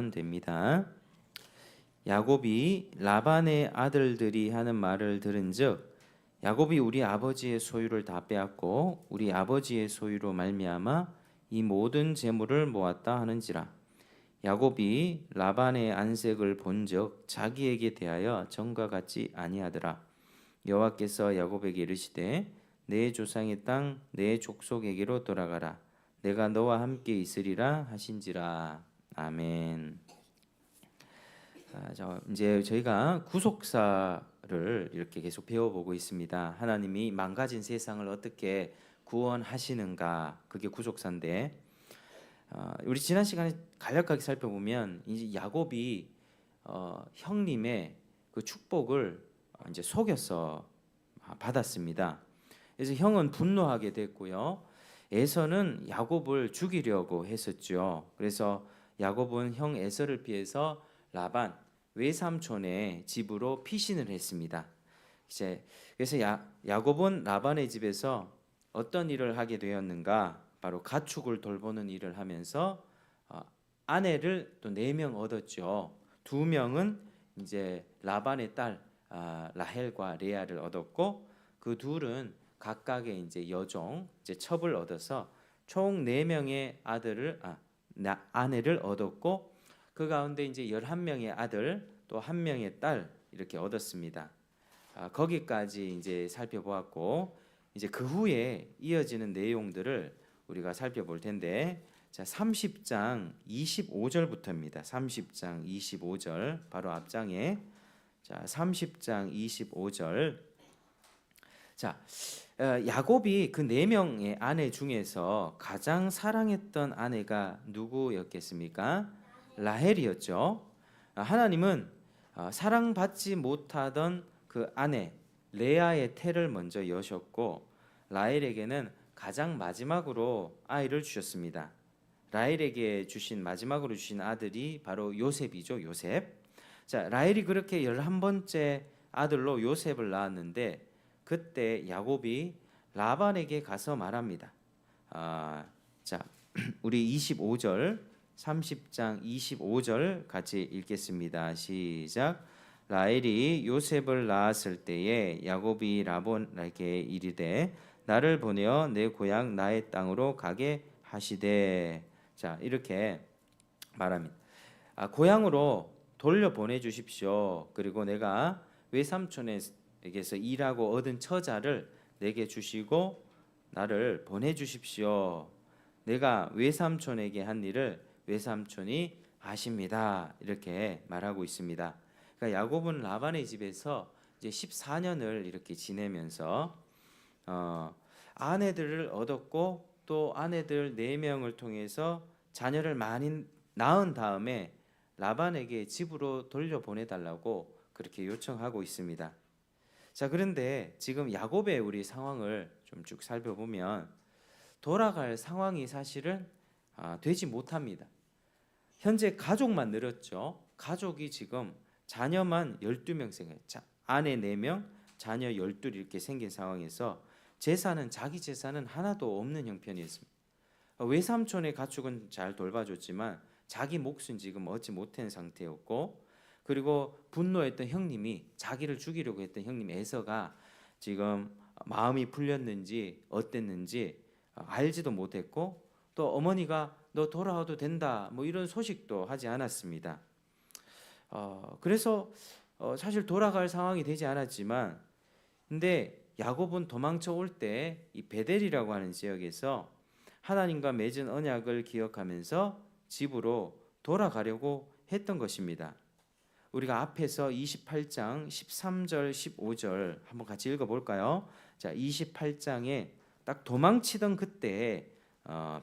하면 됩니다. 야곱이 라반의 아들들이 하는 말을 들은즉 야곱이 우리 아버지의 소유를 다 빼앗고 우리 아버지의 소유로 말미암아 이 모든 재물을 모았다 하는지라. 야곱이 라반의 안색을 본즉 자기에게 대하여 전과 같지 아니하더라. 여호와께서 야곱에게 이르시되 내 조상의 땅 내 족속에게로 돌아가라. 내가 너와 함께 있으리라 하신지라. 아멘. 이제 저희가 구속사를 이렇게 계속 배워보고 있습니다. 하나님이 망가진 세상을 어떻게 구원하시는가, 그게 구속사인데, 우리 지난 시간에 간략하게 살펴보면 이제 야곱이 형님의 그 축복을 이제 속여서 받았습니다. 그래서 형은 분노하게 됐고요. 에서는 야곱을 죽이려고 했었죠. 그래서 야곱은 형 에서를 피해서 라반 외삼촌의 집으로 피신을 했습니다. 그래서 야곱은 라반의 집에서 어떤 일을 하게 되었는가? 바로 가축을 돌보는 일을 하면서 아내를 또 4명 얻었죠. 2명은 이제 라반의 딸 라헬과 레아를 얻었고, 그 둘은 각각의 이제 여종, 이제 첩을 얻어서 총 4명의 아내를 얻었고, 그 가운데 이제 11명의 아들 또 1명의 딸 이렇게 얻었습니다. 거기까지 이제 살펴보았고, 이제 그 후에 이어지는 내용들을 우리가 살펴볼 텐데, 자 30장 25절부터입니다. 30장 25절 바로 앞장에, 자 30장 25절. 자 야곱이 그 4명의 아내 중에서 가장 사랑했던 아내가 누구였겠습니까? 라헬이었죠. 하나님은 사랑받지 못하던 그 아내 레아의 태를 먼저 여셨고, 라헬에게는 가장 마지막으로 아이를 주셨습니다. 라헬에게 마지막으로 주신 아들이 바로 요셉이죠. 요셉. 자, 라헬이 그렇게 11번째 아들로 요셉을 낳았는데, 그때 야곱이 라반에게 가서 말합니다. 자, 우리 25절 30장 25절 같이 읽겠습니다. 시작. 라헬이 요셉을 낳았을 때에 야곱이 라반에게 이르되 나를 보내어 내 고향 나의 땅으로 가게 하시되. 자, 이렇게 말합니다. 고향으로 돌려 보내 주십시오. 그리고 내가 외삼촌에게서 일하고 얻은 처자를 내게 주시고 나를 보내 주십시오. 내가 외삼촌에게 한 일을 외삼촌이 아십니다. 이렇게 말하고 있습니다. 그러니까 야곱은 라반의 집에서 이제 14년을 이렇게 지내면서 아내들을 얻었고, 또 아내들 4명을 통해서 자녀를 많이 낳은 다음에 라반에게 집으로 돌려보내달라고 그렇게 요청하고 있습니다. 자, 그런데 지금 야곱의 우리 상황을 좀 쭉 살펴보면 돌아갈 상황이 사실은 되지 못합니다. 현재 가족만 늘었죠. 가족이 지금 자녀만 12명 생겨요. 아내 4명, 자녀 12 이렇게 생긴 상황에서 자기 재산은 하나도 없는 형편이었습니다. 외삼촌의 가축은 잘 돌봐줬지만 자기 몫은 지금 얻지 못한 상태였고, 그리고 분노했던 형님이, 자기를 죽이려고 했던 형님 에서가 지금 마음이 풀렸는지 어땠는지 알지도 못했고, 또 어머니가 너 돌아와도 된다 뭐 이런 소식도 하지 않았습니다. 그래서 사실 돌아갈 상황이 되지 않았지만, 근데 야곱은 도망쳐 올 때 이 베델이라고 하는 지역에서 하나님과 맺은 언약을 기억하면서 집으로 돌아가려고 했던 것입니다. 우리가 앞에서 28장 13절 15절 한번 같이 읽어볼까요? 자, 28장에 딱 도망치던 그때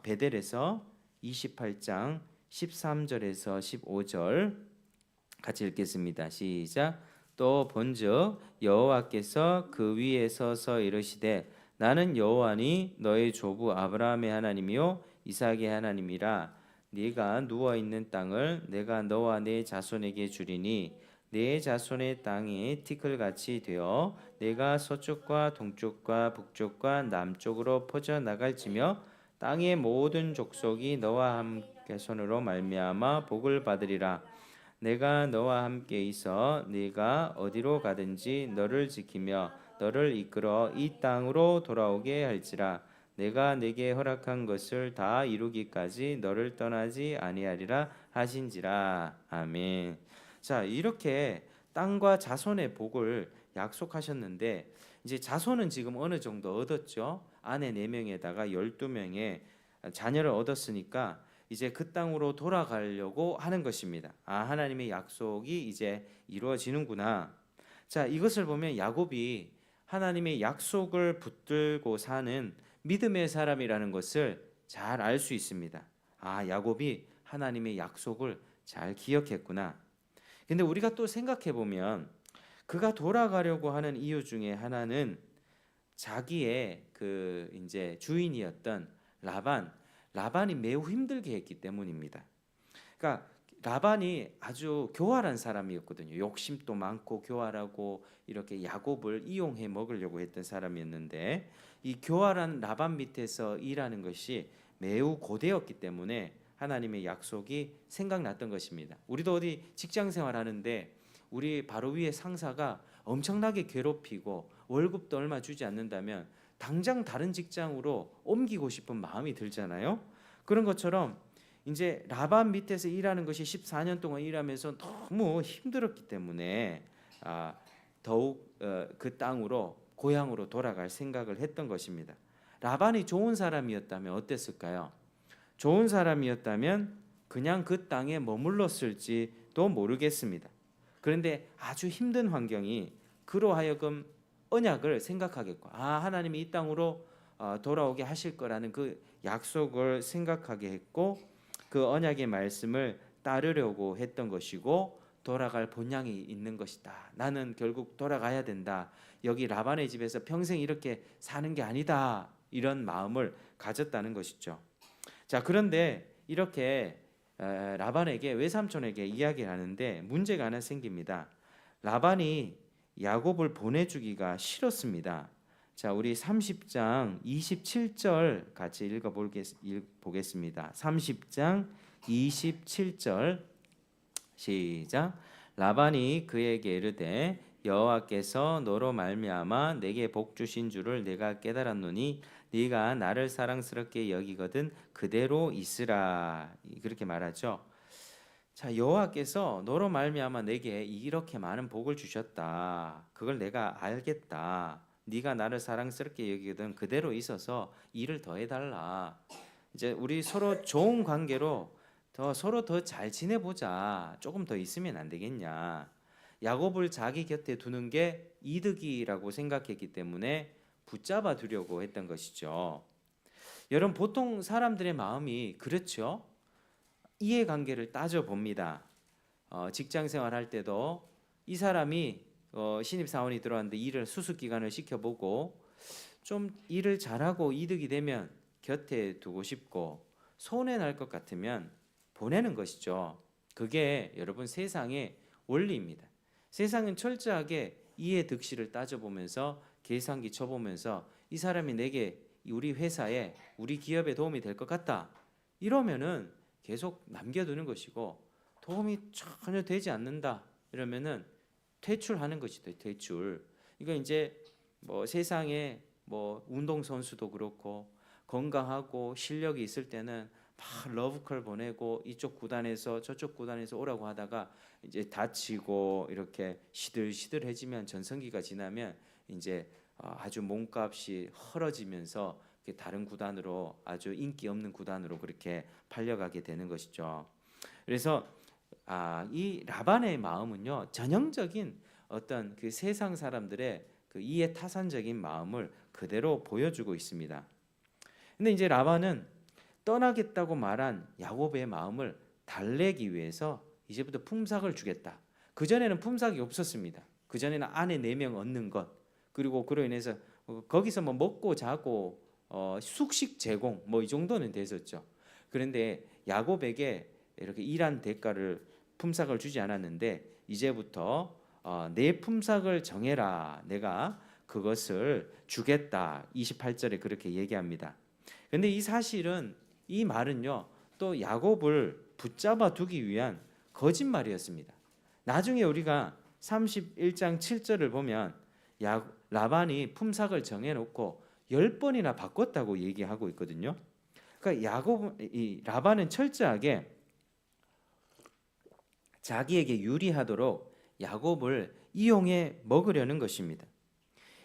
베델에서 28장 13절에서 15절 같이 읽겠습니다. 시작. 또 본즉 여호와께서 그 위에 서서 이르시되 나는 여호와니 너의 조부 아브라함의 하나님이요 이삭의 하나님이라. 네가 누워 있는 땅을 내가 너와 네 자손에게 주리니 네 자손의 땅이 티끌같이 되어 내가 서쪽과 동쪽과 북쪽과 남쪽으로 퍼져 나갈지며 땅의 모든 족속이 너와 손으로 말미암아 복을 받으리라. 내가 너와 함께 있어 네가 어디로 가든지 너를 지키며 너를 이끌어 이 땅으로 돌아오게 할지라. 내가 네게 허락한 것을 다 이루기까지 너를 떠나지 아니하리라 하신지라. 아멘. 자, 이렇게 땅과 자손의 복을 약속하셨는데 이제 자손은 지금 어느 정도 얻었죠. 아내 4명에다가 12명의 자녀를 얻었으니까 이제 그 땅으로 돌아가려고 하는 것입니다. 아, 하나님의 약속이 이제 이루어지는구나. 자, 이것을 보면 야곱이 하나님의 약속을 붙들고 사는 믿음의 사람이라는 것을 잘 알 수 있습니다. 아, 야곱이 하나님의 약속을 잘 기억했구나. 근데 우리가 또 생각해 보면 그가 돌아가려고 하는 이유 중에 하나는 자기의 그 이제 주인이었던 라반이 매우 힘들게 했기 때문입니다. 그러니까 라반이 아주 교활한 사람이었거든요. 욕심도 많고 교활하고 이렇게 야곱을 이용해 먹으려고 했던 사람이었는데 이 교활한 라반 밑에서 일하는 것이 매우 고되었기 때문에 하나님의 약속이 생각났던 것입니다. 우리도 어디 직장 생활하는데 우리 바로 위에 상사가 엄청나게 괴롭히고 월급도 얼마 주지 않는다면 당장 다른 직장으로 옮기고 싶은 마음이 들잖아요. 그런 것처럼 이제 라반 밑에서 일하는 것이 14년 동안 일하면서 너무 힘들었기 때문에 더욱 그 땅으로 고향으로 돌아갈 생각을 했던 것입니다. 라반이 좋은 사람이었다면 어땠을까요? 좋은 사람이었다면 그냥 그 땅에 머물렀을지도 모르겠습니다. 그런데 아주 힘든 환경이 그로 하여금 언약을 생각하겠고 하나님이 이 땅으로 돌아오게 하실 거라는 그 약속을 생각하게 했고 그 언약의 말씀을 따르려고 했던 것이고 돌아갈 본향이 있는 것이다. 나는 결국 돌아가야 된다. 여기 라반의 집에서 평생 이렇게 사는 게 아니다. 이런 마음을 가졌다는 것이죠. 자, 그런데 이렇게 라반에게 외삼촌에게 이야기를 하는데 문제가 하나 생깁니다. 라반이 야곱을 보내주기가 싫었습니다. 자, 우리 30장 27절 같이 읽어보겠습니다. 30장 27절 시작. 라반이 그에게 이르되 여호와께서 너로 말미암아 내게 복 주신 줄을 내가 깨달았노니 네가 나를 사랑스럽게 여기거든 그대로 있으라. 그렇게 말하죠. 자, 여호와께서 너로 말미암아 내게 이렇게 많은 복을 주셨다. 그걸 내가 알겠다. 네가 나를 사랑스럽게 여기거든 그대로 있어서 일을 더 해달라. 이제 우리 서로 좋은 관계로 서로 더 잘 지내보자. 조금 더 있으면 안 되겠냐. 야곱을 자기 곁에 두는 게 이득이라고 생각했기 때문에 붙잡아 두려고 했던 것이죠. 여러분, 보통 사람들의 마음이 그렇죠. 이해관계를 따져봅니다. 직장 생활할 때도 이 사람이 신입사원이 들어왔는데 일을 수습기간을 시켜보고 좀 일을 잘하고 이득이 되면 곁에 두고 싶고 손해날 것 같으면 보내는 것이죠. 그게 여러분 세상의 원리입니다. 세상은 철저하게 이해 득실을 따져보면서 계산기 쳐보면서 이 사람이 내게 우리 회사에 우리 기업에 도움이 될 것 같다 이러면은 계속 남겨두는 것이고 도움이 전혀 되지 않는다 이러면은 퇴출하는 것이죠. 퇴출. 이거 이제 뭐 세상에 뭐 운동 선수도 그렇고 건강하고 실력이 있을 때는 막 러브콜 보내고 이쪽 구단에서 저쪽 구단에서 오라고 하다가 이제 다치고 이렇게 시들시들해지면 전성기가 지나면 이제 아주 몸값이 헐어지면서 다른 구단으로 아주 인기 없는 구단으로 그렇게 팔려가게 되는 것이죠. 그래서 이 라반의 마음은요 전형적인 어떤 그 세상 사람들의 그 이해타산적인 마음을 그대로 보여주고 있습니다. 근데 이제 라반은 떠나겠다고 말한 야곱의 마음을 달래기 위해서 이제부터 품삯을 주겠다. 그전에는 품삯이 없었습니다. 그전에는 아내 4명 얻는 것 그리고 그로 인해서 거기서 뭐 먹고 자고 숙식 제공 뭐 이 정도는 됐었죠. 그런데 야곱에게 이렇게 일한 대가를 품삯을 주지 않았는데 이제부터 내 품삯을 정해라. 내가 그것을 주겠다. 28절에 그렇게 얘기합니다. 근데 이 사실은 이 말은요 또 야곱을 붙잡아 두기 위한 거짓말이었습니다. 나중에 우리가 31장 7절을 보면 라반이 품삯을 정해놓고 10번이나 바꿨다고 얘기하고 있거든요. 그러니까 이 라반은 철저하게 자기에게 유리하도록 야곱을 이용해 먹으려는 것입니다.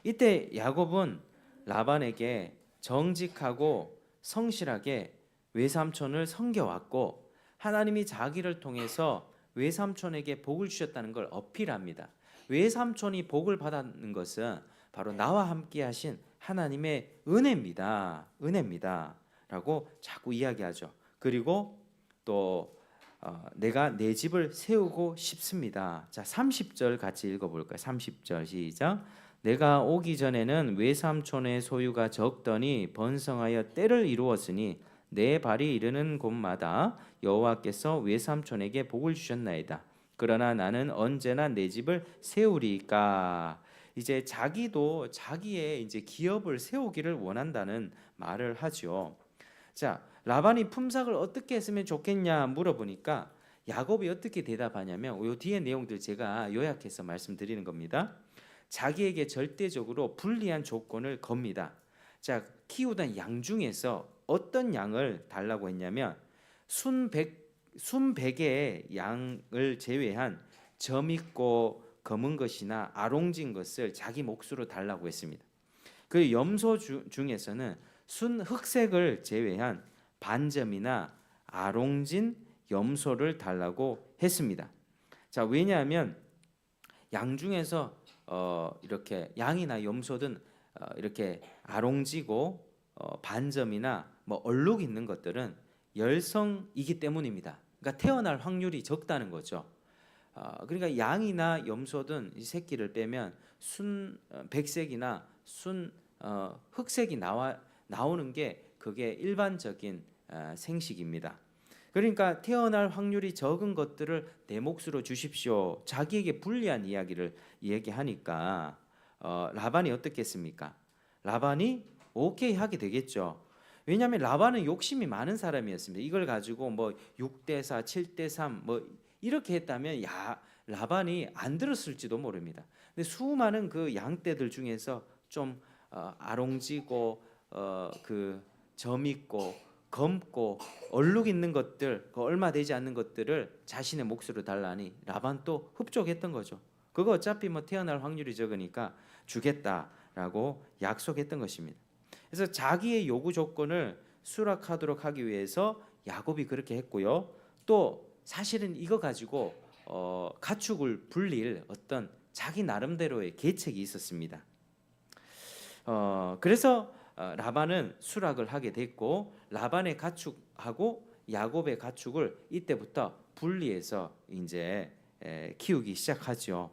이때 야곱은 라반에게 정직하고 성실하게 외삼촌을 섬겨왔고 하나님이 자기를 통해서 외삼촌에게 복을 주셨다는 걸 어필합니다. 외삼촌이 복을 받았는 것은 바로 나와 함께 하신 하나님의 은혜입니다. 라고 자꾸 이야기하죠. 그리고 또 내가 내 집을 세우고 싶습니다. 자, 30절 같이 읽어볼까요? 30절 시작. 내가 오기 전에는 외삼촌의 소유가 적더니 번성하여 때를 이루었으니 내 발이 이르는 곳마다 여호와께서 외삼촌에게 복을 주셨나이다. 그러나 나는 언제나 내 집을 세우리까. 이제 자기도 자기의 이제 기업을 세우기를 원한다는 말을 하죠. 자, 라반이 품삯을 어떻게 했으면 좋겠냐 물어보니까 야곱이 어떻게 대답하냐면 요 뒤에 내용들 제가 요약해서 말씀드리는 겁니다. 자기에게 절대적으로 불리한 조건을 겁니다. 자, 키우던 양 중에서 어떤 양을 달라고 했냐면 순 100개의 양을 제외한 점 있고 검은 것이나 아롱진 것을 자기 몫으로 달라고 했습니다. 그 염소 중에서는 순 흑색을 제외한 반점이나 아롱진 염소를 달라고 했습니다. 자, 왜냐하면 양 중에서 이렇게 양이나 염소든 이렇게 아롱지고 반점이나 뭐 얼룩 있는 것들은 열성이기 때문입니다. 그러니까 태어날 확률이 적다는 거죠. 그러니까 양이나 염소든 이 새끼를 빼면 순 백색이나 순 흑색이 나오는 게 그게 일반적인 생식입니다. 그러니까 태어날 확률이 적은 것들을 내 몫으로 주십시오. 자기에게 불리한 이야기를 얘기하니까 라반이 어떻게 했습니까? 라반이 오케이 하게 되겠죠. 왜냐하면 라반은 욕심이 많은 사람이었습니다. 이걸 가지고 뭐 6대4, 7대3 뭐 이렇게 했다면 라반이 안 들었을지도 모릅니다. 근데 수많은 그 양떼들 중에서 좀 아롱지고 그 점 있고 검고 얼룩 있는 것들, 그 얼마 되지 않는 것들을 자신의 몫으로 달라니 라반 또 흡족했던 거죠. 그거 어차피 뭐 태어날 확률이 적으니까 주겠다라고 약속했던 것입니다. 그래서 자기의 요구 조건을 수락하도록 하기 위해서 야곱이 그렇게 했고요. 또 사실은 이거 가지고 가축을 불릴 어떤 자기 나름대로의 계책이 있었습니다. 그래서 라반은 수락을 하게 됐고 라반의 가축하고 야곱의 가축을 이때부터 분리해서 이제 키우기 시작하죠.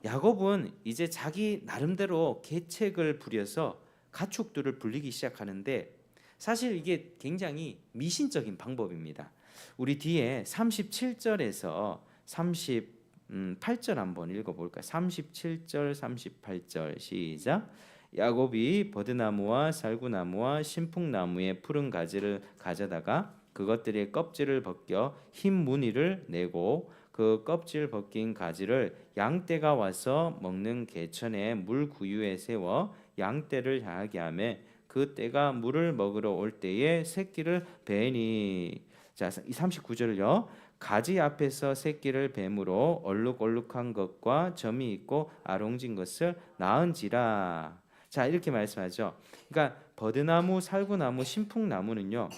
야곱은 이제 자기 나름대로 계책을 부려서 가축들을 불리기 시작하는데 사실 이게 굉장히 미신적인 방법입니다. 우리 뒤에 37절에서 38절 한번 읽어볼까요? 37절, 38절 시작. 야곱이 버드나무와 살구나무와 신풍나무의 푸른 가지를 가져다가 그것들의 껍질을 벗겨 흰 무늬를 내고 그 껍질 벗긴 가지를 양떼가 와서 먹는 개천의 물 구유에 세워 양떼를 향하게 하며 그 떼가 물을 먹으러 올 때에 새끼를 베니. 자, 39절을요. 가지 앞에서 새끼를 뱀으로 얼룩얼룩한 것과 점이 있고 아롱진 것을 낳은지라. 자, 이렇게 말씀하죠. 그러니까 버드나무, 살구나무, 신풍나무는요.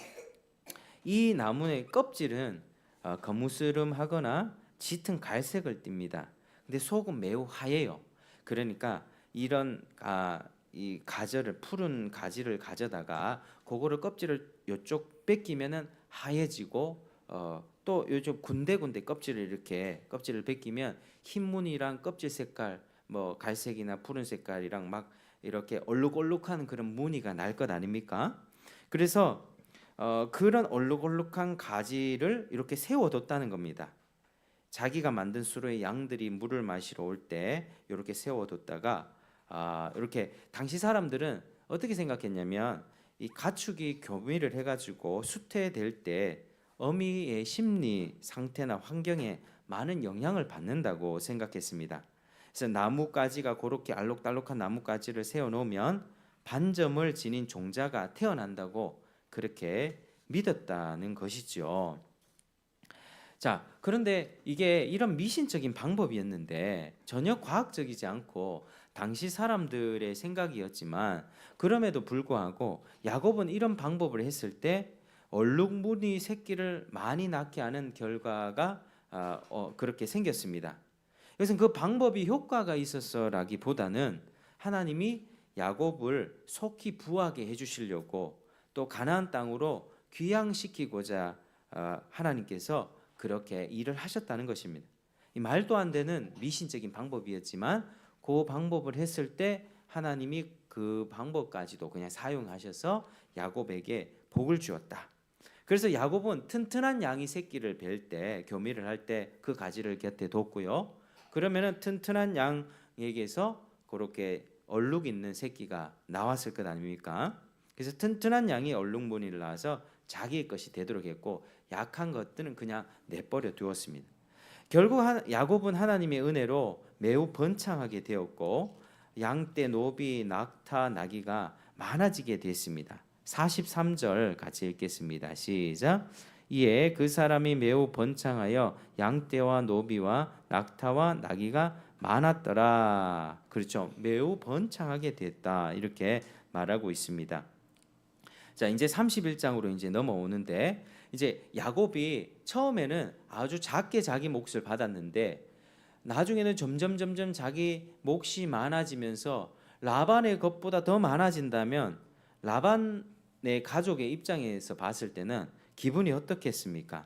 이 나무의 껍질은 거무스름하거나 짙은 갈색을 띱니다. 근데 속은 매우 하얘요. 그러니까 이런 이 가지를 푸른 가지를 가져다가 그거를 껍질을 요쪽 벗기면은 하얘지고 또 요쪽 군데군데 껍질을 벗기면 흰무늬랑 껍질 색깔 뭐 갈색이나 푸른 색깔이랑 막 이렇게 얼룩얼룩한 그런 무늬가 날 것 아닙니까? 그래서 그런 얼룩얼룩한 가지를 이렇게 세워뒀다는 겁니다. 자기가 만든 수로의 양들이 물을 마시러 올 때 이렇게 세워뒀다가 이렇게 당시 사람들은 어떻게 생각했냐면 이 가축이 교미를 해가지고 수태될 때 어미의 심리 상태나 환경에 많은 영향을 받는다고 생각했습니다. 그래서 나뭇가지가 그렇게 알록달록한 나뭇가지를 세워놓으면 반점을 지닌 종자가 태어난다고 그렇게 믿었다는 것이죠. 자, 그런데 이게 이런 미신적인 방법이었는데 전혀 과학적이지 않고 당시 사람들의 생각이었지만, 그럼에도 불구하고 야곱은 이런 방법을 했을 때 얼룩무늬 새끼를 많이 낳게 하는 결과가 그렇게 생겼습니다. 그래서 그 방법이 효과가 있었어라기보다는 하나님이 야곱을 속히 부하게 해주시려고 또 가나안 땅으로 귀향시키고자 하나님께서 그렇게 일을 하셨다는 것입니다. 이 말도 안 되는 미신적인 방법이었지만 그 방법을 했을 때 하나님이 그 방법까지도 그냥 사용하셔서 야곱에게 복을 주었다. 그래서 야곱은 튼튼한 양이 새끼를 뵐 때, 교미를 할 때 그 가지를 곁에 뒀고요. 그러면은 튼튼한 양에게서 그렇게 얼룩 있는 새끼가 나왔을 것 아닙니까? 그래서 튼튼한 양이 얼룩무늬를 낳아서 자기의 것이 되도록 했고, 약한 것들은 그냥 내버려 두었습니다. 결국 야곱은 하나님의 은혜로 매우 번창하게 되었고 양떼, 노비, 낙타, 나귀가 많아지게 됐습니다. 43절 같이 읽겠습니다. 시작. 이에 그 사람이 매우 번창하여 양떼와 노비와 낙타와 나귀가 많았더라. 그렇죠. 매우 번창하게 됐다. 이렇게 말하고 있습니다. 자, 이제 31장으로 이제 넘어오는데, 이제 야곱이 처음에는 아주 작게 자기 몫을 받았는데 나중에는 점점 자기 몫이 많아지면서 라반의 것보다 더 많아진다면 라반의 가족의 입장에서 봤을 때는 기분이 어떻겠습니까?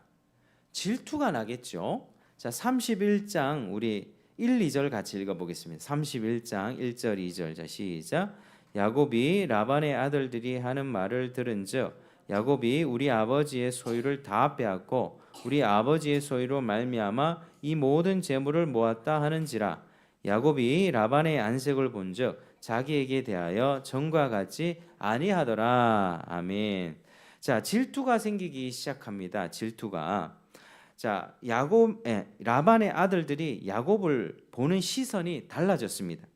질투가 나겠죠. 자, 31장 우리 1, 2절 같이 읽어보겠습니다. 31장 1절 2절. 자, 시작. 야곱이 라반의 아들들이 하는 말을 들은즉 야곱이 우리 아버지의 소유를 다 빼앗고 우리 아버지의 소유로 말미암아 이 모든 재물을 모았다 하는지라. 야곱이 라반의 안색을 본즉 자기에게 대하여 전과 같지 아니하더라. 아멘. 자, 질투가 생기기 시작합니다. 질투가. 자, 라반의 아들들이 야곱을 보는 시선이 달라졌습니다.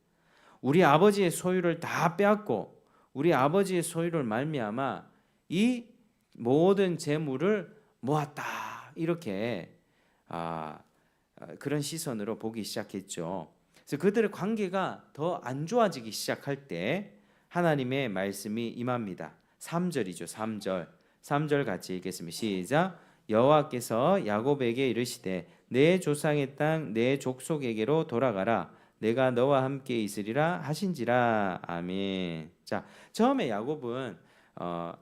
우리 아버지의 소유를 다 빼앗고 우리 아버지의 소유를 말미암아 이 모든 재물을 모았다. 이렇게 그런 시선으로 보기 시작했죠. 그래서 그들의 관계가 더 안 좋아지기 시작할 때 하나님의 말씀이 임합니다. 3절이죠. 3절 같이 읽겠습니다. 시작. 여호와께서 야곱에게 이르시되 내 조상의 땅 내 족속에게로 돌아가라. 내가 너와 함께 있으리라 하신지라. 아멘. 자, 처음에 야곱은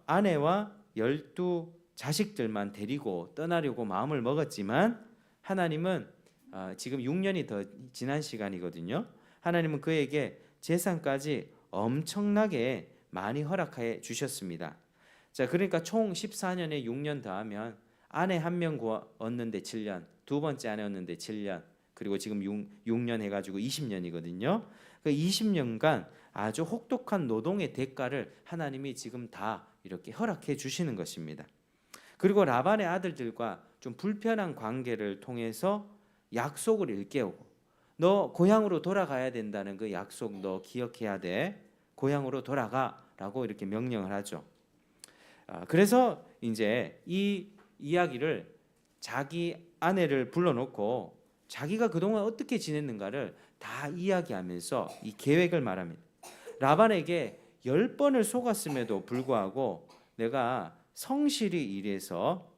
아내와 12 자식들만 데리고 떠나려고 마음을 먹었지만 하나님은 지금 6년이 더 지난 시간이거든요. 하나님은 그에게 재산까지 엄청나게 많이 허락해 주셨습니다. 자, 그러니까 총 14년에 6년 더하면 아내 1명 얻는데 7년, 두 번째 아내 얻는데 7년, 그리고 지금 6년 해가지고 20년이거든요. 그 20년간 아주 혹독한 노동의 대가를 하나님이 지금 다 이렇게 허락해 주시는 것입니다. 그리고 라반의 아들들과 좀 불편한 관계를 통해서 약속을 일깨우고, 너 고향으로 돌아가야 된다는 그 약속 너 기억해야 돼. 고향으로 돌아가라고 이렇게 명령을 하죠. 그래서 이제 이 이야기를 자기 아내를 불러놓고 자기가 그동안 어떻게 지냈는가를 다 이야기하면서 이 계획을 말합니다. 라반에게 10번을 속았음에도 불구하고 내가 성실히 일해서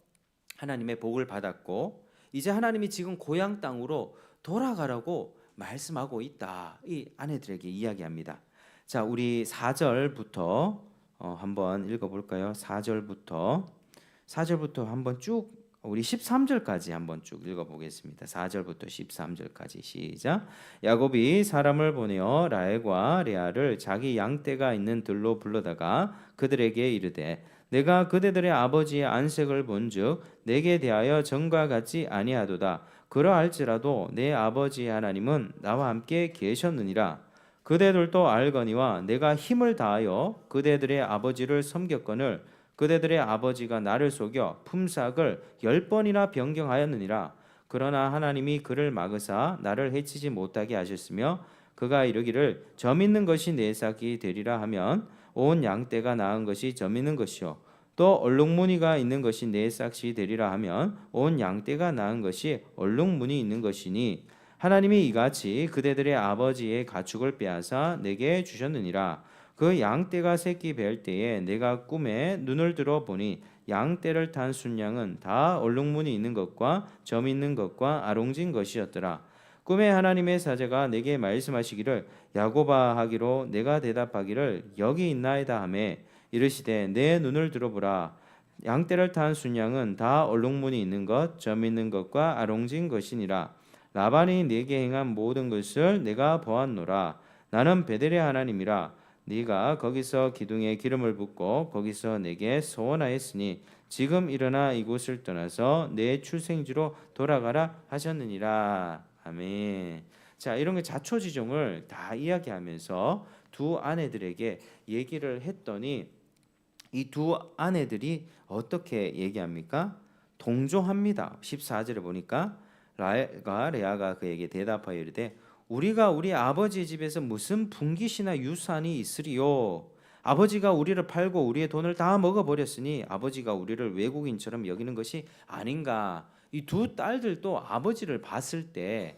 하나님의 복을 받았고 이제 하나님이 지금 고향 땅으로 돌아가라고 말씀하고 있다. 이 아내들에게 이야기합니다. 자, 우리 4절부터 한번 읽어볼까요? 4절부터 한번 쭉 우리 13절까지 한번 쭉 읽어보겠습니다. 4절부터 13절까지 시작. 야곱이 사람을 보내어 라헬과 레아를 자기 양떼가 있는 들로 불러다가 그들에게 이르되 내가 그대들의 아버지의 안색을 본즉 내게 대하여 전과 같지 아니하도다. 그러할지라도 내 아버지 하나님은 나와 함께 계셨느니라. 그대들도 알거니와 내가 힘을 다하여 그대들의 아버지를 섬겼거늘 그대들의 아버지가 나를 속여 품삯을 10번이나 변경하였느니라. 그러나 하나님이 그를 막으사 나를 해치지 못하게 하셨으며 그가 이르기를 점 있는 것이 네 싹이 되리라 하면 온 양떼가 나은 것이 점 있는 것이요 또 얼룩무늬가 있는 것이 네 싹이 되리라 하면 온 양떼가 나은 것이 얼룩무늬 있는 것이니 하나님이 이같이 그대들의 아버지의 가축을 빼앗아 내게 주셨느니라. 그 양떼가 새끼 뵐 때에 내가 꿈에 눈을 들어 보니 양떼를 탄 순양은 다 얼룩무늬 있는 것과 점 있는 것과 아롱진 것이었더라. 꿈에 하나님의 사자가 내게 말씀하시기를 야곱아 하기로 내가 대답하기를 여기 있나이다 하매 이르시되 내 눈을 들어보라. 양떼를 탄 순양은 다 얼룩무늬 있는 것, 점 있는 것과 아롱진 것이니라. 라반이 네게 행한 모든 것을 내가 보았노라. 나는 베델의 하나님이라. 네가 거기서 기둥에 기름을 붓고 거기서 내게 소원하였으니 지금 일어나 이곳을 떠나서 내 출생지로 돌아가라 하셨느니라. 아멘. 자, 이런 게 자초지종을 다 이야기하면서 두 아내들에게 얘기를 했더니 이 두 아내들이 어떻게 얘기합니까? 동조합니다. 14절에 보니까 레아가 그에게 대답하여 이르되 우리가 우리 아버지 집에서 무슨 분깃이나 유산이 있으리요? 아버지가 우리를 팔고 우리의 돈을 다 먹어버렸으니 아버지가 우리를 외국인처럼 여기는 것이 아닌가? 이 두 딸들도 아버지를 봤을 때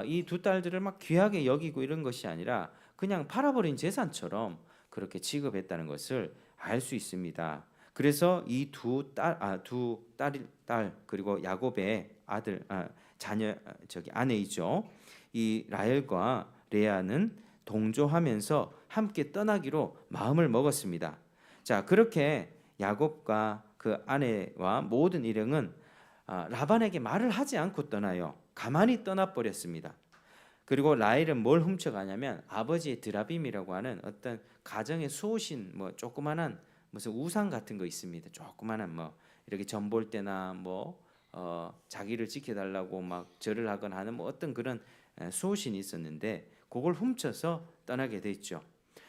이 두 딸들을 막 귀하게 여기고 이런 것이 아니라 그냥 팔아버린 재산처럼 그렇게 취급했다는 것을 알 수 있습니다. 그래서 이 딸 그리고 야곱의 아들 자녀 아내이죠. 이 라헬과 레아는 동조하면서 함께 떠나기로 마음을 먹었습니다. 자, 그렇게 야곱과 그 아내와 모든 일행은 라반에게 말을 하지 않고 떠나요. 가만히 떠나버렸습니다. 그리고 라헬은 뭘 훔쳐가냐면 아버지의 드라빔이라고 하는 어떤 가정의 수호신 뭐 조그만한 무슨 우상 같은 거 있습니다. 조그만한 뭐 이렇게 전 볼 때나 뭐 자기를 지켜달라고 막 절을 하거나 하는 뭐 어떤 그런 수호신이 있었는데 그걸 훔쳐서 떠나게 됐죠.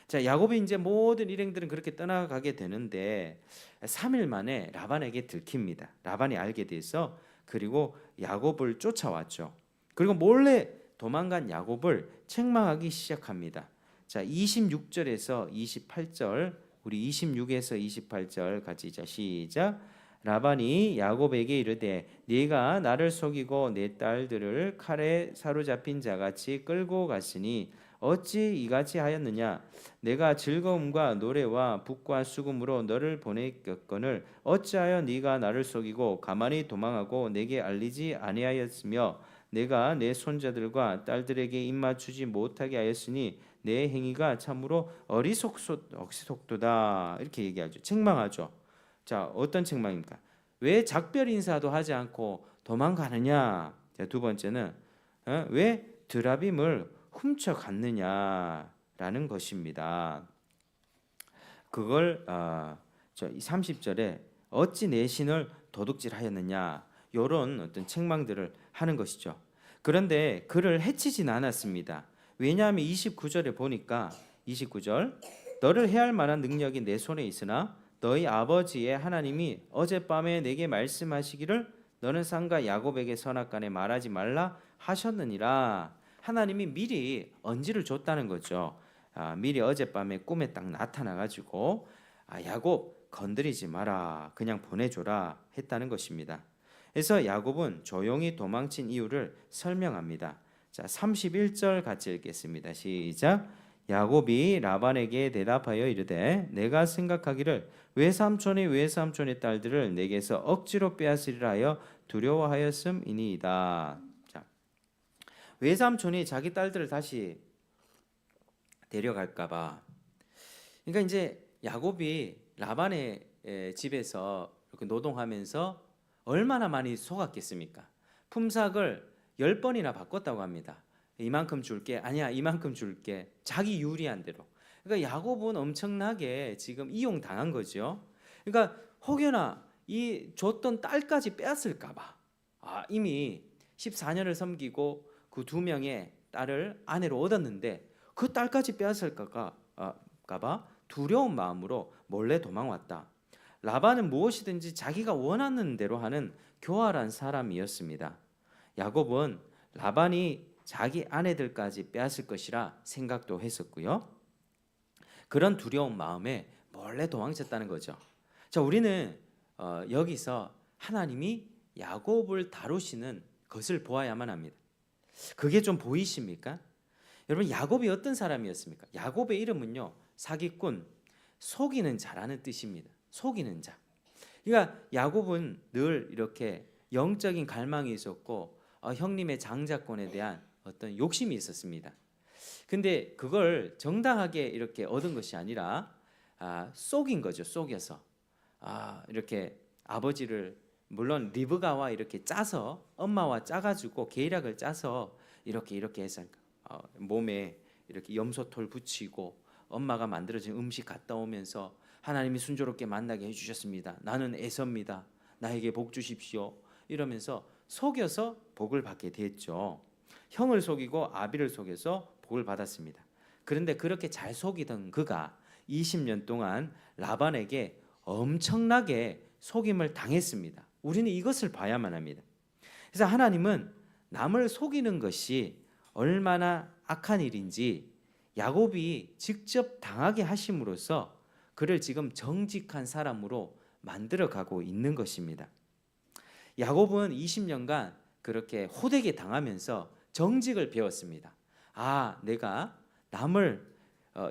자, 야곱이 이제 모든 일행들은 그렇게 떠나가게 되는데 3일 만에 라반에게 들킵니다. 라반이 알게 돼서 그리고 야곱을 쫓아왔죠. 그리고 몰래 도망간 야곱을 책망하기 시작합니다. 자, 26절에서 28절 우리 26에서 28절 같이 시작. 라반이 야곱에게 이르되 네가 나를 속이고 내 딸들을 칼에 사로잡힌 자같이 끌고 갔으니 어찌 이같이 하였느냐? 내가 즐거움과 노래와 북과 수금으로 너를 보냈거늘 어찌하여 네가 나를 속이고 가만히 도망하고 내게 알리지 아니하였으며 내가 내 손자들과 딸들에게 입맞추지 못하게 하였으니 내 행위가 참으로 어리석도다. 이렇게 얘기하죠. 책망하죠. 자, 어떤 책망입니까? 왜 작별 인사도 하지 않고 도망가느냐? 자, 두 번째는 왜 드라빔을 훔쳐갔느냐라는 것입니다. 그걸 30절에 어찌 내 신을 도둑질하였느냐 이런 어떤 책망들을 하는 것이죠. 그런데 그를 해치진 않았습니다. 왜냐하면 29절에 보니까 29절 너를 해할 만한 능력이 내 손에 있으나 너희 아버지의 하나님이 어젯밤에 내게 말씀하시기를 너는 상가 야곱에게 선악간에 말하지 말라 하셨느니라. 하나님이 미리 언지를 줬다는 거죠. 미리 어젯밤에 꿈에 딱 나타나가지고 야곱 건드리지 마라 그냥 보내줘라 했다는 것입니다. 그래서 야곱은 조용히 도망친 이유를 설명합니다. 자, 31절 같이 읽겠습니다. 시작. 야곱이 라반에게 대답하여 이르되 내가 생각하기를 외삼촌의 딸들을 내게서 억지로 빼앗으리라 하여 두려워하였음이니이다. 자, 외삼촌이 자기 딸들을 다시 데려갈까봐. 그러니까 이제 야곱이 라반의 집에서 이렇게 노동하면서 얼마나 많이 속았겠습니까? 품삯을 10번이나 바꿨다고 합니다. 이만큼 줄게, 아니야 이만큼 줄게, 자기 유리한 대로. 그러니까 야곱은 엄청나게 지금 이용당한 거죠. 그러니까 혹여나 이 줬던 딸까지 빼앗을까봐 이미 14년을 섬기고 그 2명의 딸을 아내로 얻었는데 그 딸까지 빼앗을까봐 두려운 마음으로 몰래 도망왔다. 라반은 무엇이든지 자기가 원하는 대로 하는 교활한 사람이었습니다. 야곱은 라반이 자기 아내들까지 빼앗을 것이라 생각도 했었고요. 그런 두려운 마음에 몰래 도망쳤다는 거죠. 자, 우리는 여기서 하나님이 야곱을 다루시는 것을 보아야만 합니다. 그게 좀 보이십니까? 여러분, 야곱이 어떤 사람이었습니까? 야곱의 이름은요, 사기꾼, 속이는 자라는 뜻입니다. 속이는 자. 그러니까 야곱은 늘 이렇게 영적인 갈망이 있었고 형님의 장자권에 대한 어떤 욕심이 있었습니다. 근데 그걸 정당하게 이렇게 얻은 것이 아니라 속인 거죠. 속여서 이렇게 아버지를, 물론 리브가와 이렇게 짜서, 엄마와 짜가지고 계략을 짜서 이렇게 해서 몸에 이렇게 염소털 붙이고 엄마가 만들어진 음식 갔다 오면서 하나님이 순조롭게 만나게 해주셨습니다. 나는 에서입니다. 나에게 복 주십시오. 이러면서 속여서 복을 받게 됐죠. 형을 속이고 아비를 속여서 복을 받았습니다. 그런데 그렇게 잘 속이던 그가 20년 동안 라반에게 엄청나게 속임을 당했습니다. 우리는 이것을 봐야만 합니다. 그래서 하나님은 남을 속이는 것이 얼마나 악한 일인지 야곱이 직접 당하게 하심으로써 그를 지금 정직한 사람으로 만들어가고 있는 것입니다. 야곱은 20년간 그렇게 호되게 당하면서 정직을 배웠습니다. 내가 남을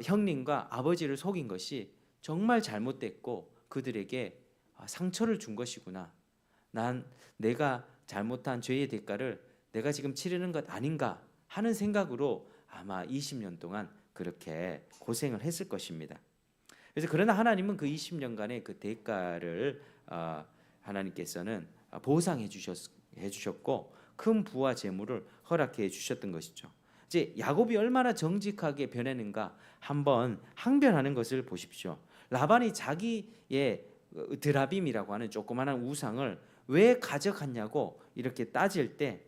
형님과 아버지를 속인 것이 정말 잘못됐고 그들에게 상처를 준 것이구나. 내가 잘못한 죄의 대가를 내가 지금 치르는 것 아닌가 하는 생각으로 아마 20년 동안 그렇게 고생을 했을 것입니다. 그래서 그러나 하나님은 그 20년간의 그 대가를 하나님께서는 보상해 주셨고 큰 부와 재물을 허락해 주셨던 것이죠. 이제 야곱이 얼마나 정직하게 변했는가 한번 항변하는 것을 보십시오. 라반이 자기의 드라빔이라고 하는 조그마한 우상을 왜 가져갔냐고 이렇게 따질 때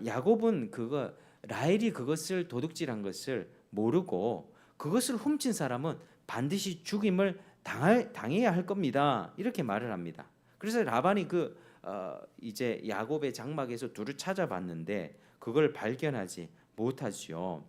야곱은 라헬이 그것을 도둑질한 것을 모르고 그것을 훔친 사람은 반드시 죽임을 당해야 할 겁니다. 이렇게 말을 합니다. 그래서 라반이 이제 야곱의 장막에서 둘을 찾아봤는데 그걸 발견하지 못하지요.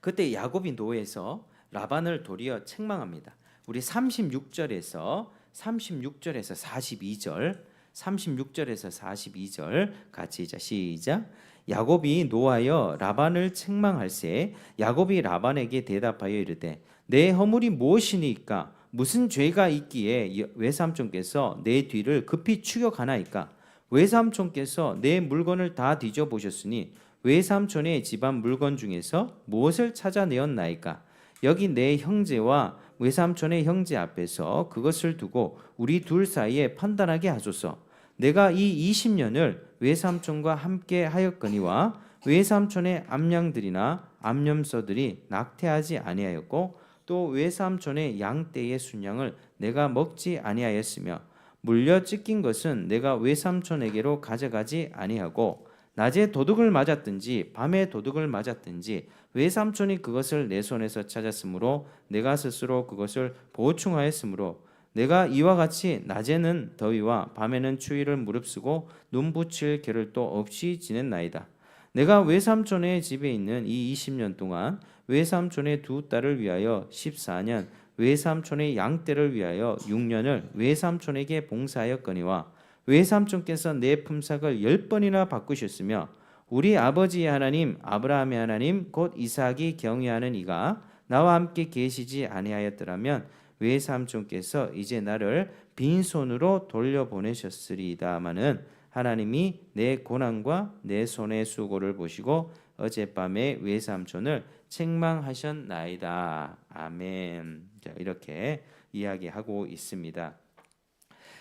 그때 야곱이 노해서 라반을 도리어 책망합니다. 우리 36절에서 42절, 36절에서 42절 같이 시작. 야곱이 노하여 라반을 책망할세 야곱이 라반에게 대답하여 이르되 내 허물이 무엇이니까 무슨 죄가 있기에 외삼촌께서 내 뒤를 급히 추격하나이까 외삼촌께서 내 물건을 다 뒤져보셨으니 외삼촌의 집안 물건 중에서 무엇을 찾아내었나이까 여기 내 형제와 외삼촌의 형제 앞에서 그것을 두고 우리 둘 사이에 판단하게 하소서. 내가 이 20년을 외삼촌과 함께 하였거니와 외삼촌의 암양들이나 암염소들이 낙태하지 아니하였고 또 외삼촌의 양떼의 순양을 내가 먹지 아니하였으며 물려 찢긴 것은 내가 외삼촌에게로 가져가지 아니하고 낮에 도둑을 맞았든지 밤에 도둑을 맞았든지 외삼촌이 그것을 내 손에서 찾았으므로 내가 스스로 그것을 보충하였으므로 내가 이와 같이 낮에는 더위와 밤에는 추위를 무릅쓰고 눈 붙일 겨를도 없이 지냈나이다. 내가 외삼촌의 집에 있는 이 20년 동안 외삼촌의 두 딸을 위하여 14년, 외삼촌의 양떼를 위하여 6년을 외삼촌에게 봉사하였거니와 외삼촌께서 내 품삯을 10번이나 바꾸셨으며 우리 아버지의 하나님 아브라함의 하나님 곧 이삭이 경외하는 이가 나와 함께 계시지 아니하였더라면 외삼촌께서 이제 나를 빈손으로 돌려보내셨으리다마는 하나님이 내 고난과 내 손의 수고를 보시고 어젯밤에 외삼촌을 책망하셨나이다. 아멘. 자, 이렇게 이야기하고 있습니다.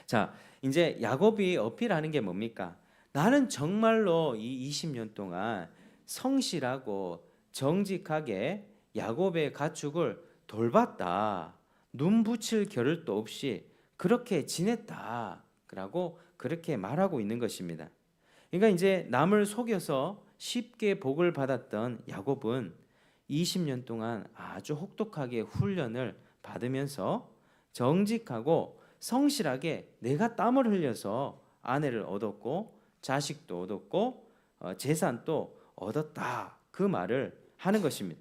자, 이제 야곱이 어필하는 게 뭡니까? 나는 정말로 이 20년 동안 성실하고 정직하게 야곱의 가축을 돌봤다. 눈 붙일 겨를도 없이 그렇게 지냈다라고 그렇게 말하고 있는 것입니다. 그러니까 이제 남을 속여서 쉽게 복을 받았던 야곱은 20년 동안 아주 혹독하게 훈련을 받으면서 정직하고 성실하게 내가 땀을 흘려서 아내를 얻었고 자식도 얻었고 재산도 얻었다, 그 말을 하는 것입니다.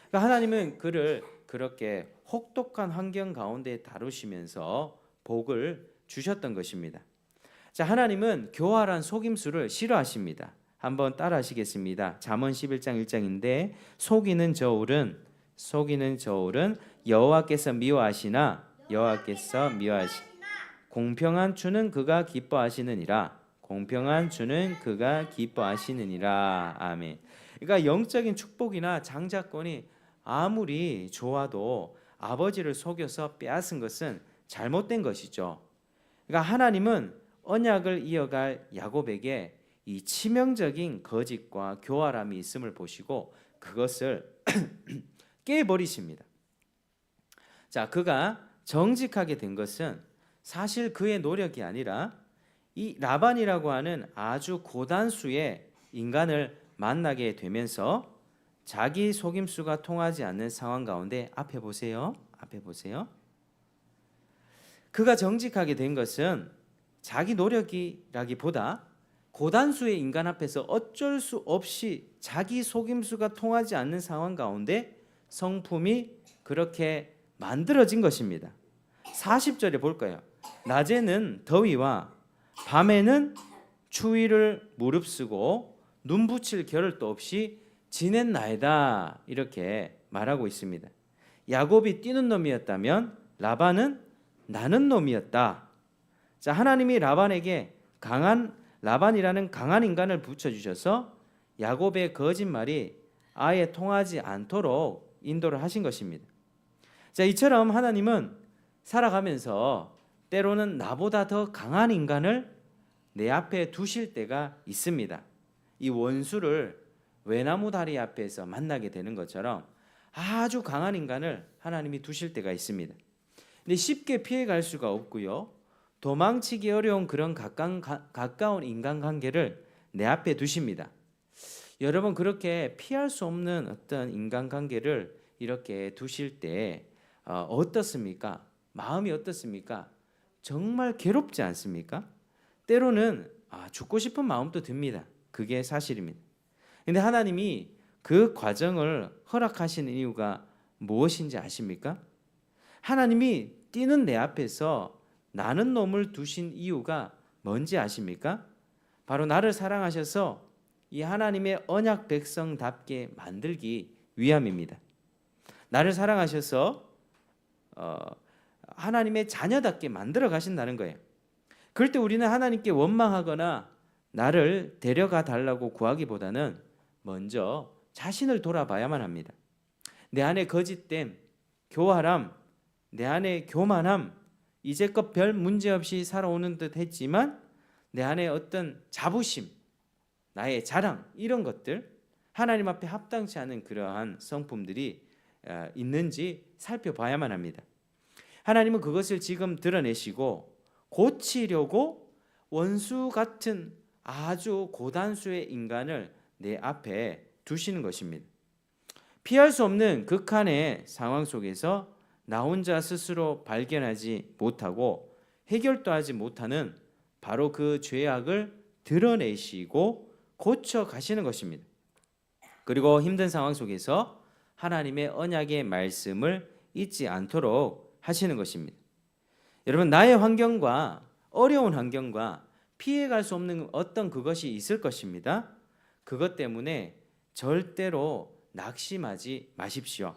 그러니까 하나님은 그를 그렇게 혹독한 환경 가운데 다루시면서 복을 주셨던 것입니다. 자, 하나님은 교활한 속임수를 싫어하십니다. 한번 따라하시겠습니다. 잠언 11장 1장인데 속이는 저울은 여호와께서 미워하시나 여호와께서 미워하시 공평한 주는 그가 기뻐하시느니라. 공평한 주는 그가 기뻐하시느니라. 아멘. 그러니까 영적인 축복이나 장자권이 아무리 좋아도 아버지를 속여서 빼앗은 것은 잘못된 것이죠. 그러니까 하나님은 언약을 이어갈 야곱에게 이 치명적인 거짓과 교활함이 있음을 보시고 그것을 깨버리십니다. 자, 그가 정직하게 된 것은 사실 그의 노력이 아니라 이 라반이라고 하는 아주 고단수의 인간을 만나게 되면서 자기 속임수가 통하지 않는 상황 가운데 앞에 보세요. 그가 정직하게 된 것은 자기 노력이라기보다 고단수의 인간 앞에서 어쩔 수 없이 자기 속임수가 통하지 않는 상황 가운데 성품이 그렇게 만들어진 것입니다. 40절에 볼까요? 낮에는 더위와 밤에는 추위를 무릅쓰고 눈 붙일 겨를도 없이 지냈나이다, 이렇게 말하고 있습니다. 야곱이 뛰는 놈이었다면 라반은 나는 놈이었다. 자, 하나님이 라반이라는 강한 인간을 붙여주셔서 야곱의 거짓말이 아예 통하지 않도록 인도를 하신 것입니다. 자, 이처럼 하나님은 살아가면서 때로는 나보다 더 강한 인간을 내 앞에 두실 때가 있습니다. 이 원수를 외나무 다리 앞에서 만나게 되는 것처럼 아주 강한 인간을 하나님이 두실 때가 있습니다. 근데 쉽게 피해갈 수가 없고요, 도망치기 어려운 그런 가까운 인간관계를 내 앞에 두십니다. 여러분, 그렇게 피할 수 없는 어떤 인간관계를 이렇게 두실 때 어떻습니까? 마음이 어떻습니까? 정말 괴롭지 않습니까? 때로는 죽고 싶은 마음도 듭니다. 그게 사실입니다. 근데 하나님이 그 과정을 허락하시는 이유가 무엇인지 아십니까? 하나님이 뛰는 내 앞에서 나는 놈을 두신 이유가 뭔지 아십니까? 바로 나를 사랑하셔서 이 하나님의 언약 백성답게 만들기 위함입니다. 나를 사랑하셔서 하나님의 자녀답게 만들어 가신다는 거예요. 그럴 때 우리는 하나님께 원망하거나 나를 데려가 달라고 구하기보다는 먼저 자신을 돌아봐야만 합니다. 내 안에 거짓됨, 교활함, 내 안에 교만함, 이제껏 별 문제 없이 살아오는 듯 했지만 내 안에 어떤 자부심, 나의 자랑, 이런 것들, 하나님 앞에 합당치 않은 그러한 성품들이 있는지 살펴봐야만 합니다. 하나님은 그것을 지금 드러내시고 고치려고 원수 같은 아주 고단수의 인간을 내 앞에 두시는 것입니다. 피할 수 없는 극한의 상황 속에서 나 혼자 스스로 발견하지 못하고 해결도 하지 못하는 바로 그 죄악을 드러내시고 고쳐 가시는 것입니다. 그리고 힘든 상황 속에서 하나님의 언약의 말씀을 잊지 않도록 하시는 것입니다. 여러분, 나의 환경과 어려운 환경과 피해갈 수 없는 어떤 그것이 있을 것입니다. 그것 때문에 절대로 낙심하지 마십시오.